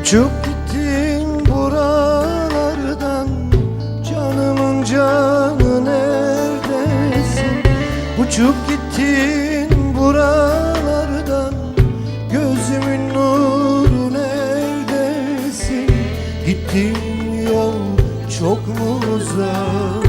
Uçup gittin buralardan, canımın canı neredesin? Uçup gittin buralardan, gözümün nuru neredesin? Gittiğin yol çok mu uzak,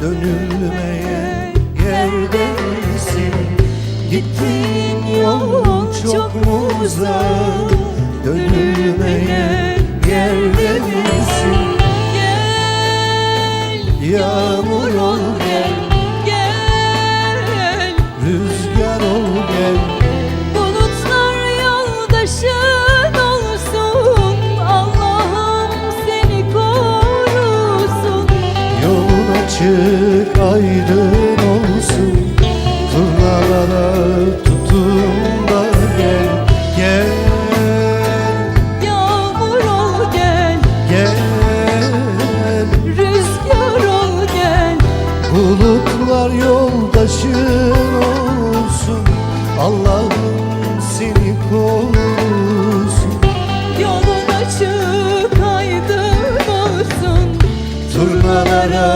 dönülmeyen yerdesin? Gittiğin yol çok mu uzak, dönülmeyen yerdesin? Gel, yağmur ol gel, gel, rüzgar ol gel. bulutlar yoldaşın olsun, Allah'ım seni korusun. Yolun açık aydın olsun, turnalara tutun da gel. Gel, Yağmur ol gel, gel, rüzgar ol gel, bulutlar yoldaşın olsun, Allah'ım seni korusun. yolun açık aydın olsun, Turnalara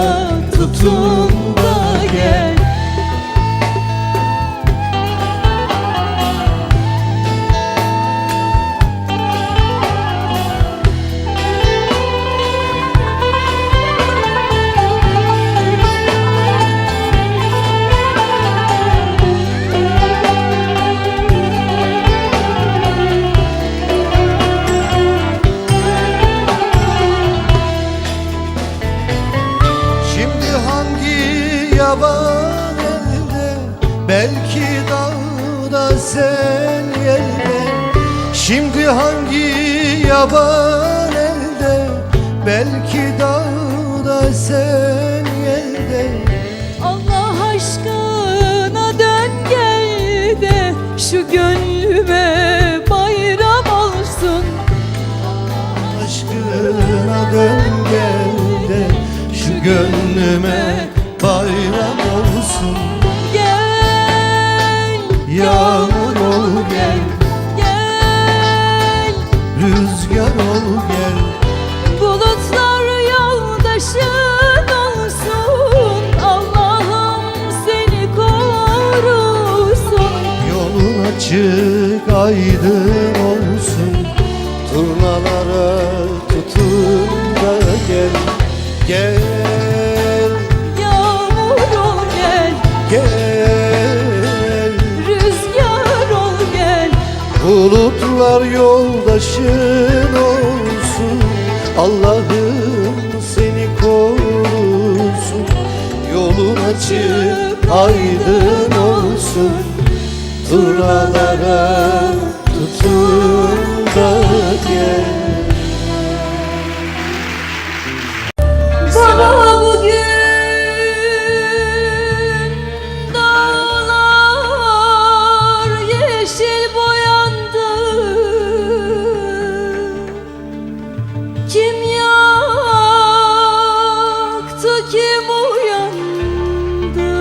tutun da gel. Şimdi hangi yaban elde, belki dağda sen yelde. Şimdi hangi yaban elde, belki dağda sen yelde. Allah aşkına dön gel de şu gönlüme bayram olsun. Aşkına dön gel de şu gönlüme bayram olsun. Gel, Yağmur ol gel, gel, rüzgar ol gel. bulutlar yoldaşın olsun, Allah'ım seni korusun. Yolun açık aydın olsun, turnalara tutun da gel. Gel, Yağmur ol gel, gel, rüzgar ol gel, bulutlar yoldaşın olsun, Allah'ım seni korusun. Yolun açık aydın olsun, turnalara tutun da gel. baba bugün dağlar yeşil boyandı. Kim yaktı, kim uyandı?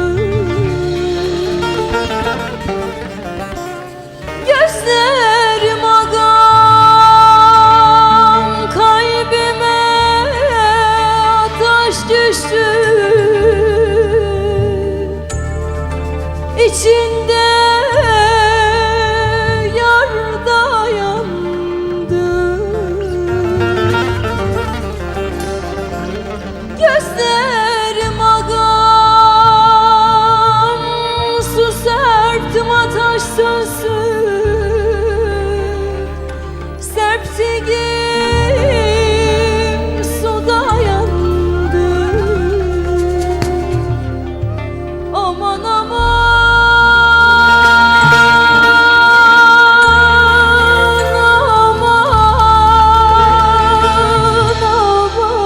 Gözlerim agam, kalbime ateş düştü. İçinde yar da yandı. Gözlerim agam, su serptim ataş sönsün. Serptiğim suda yandı. Aman aman, aman, aman.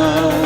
sana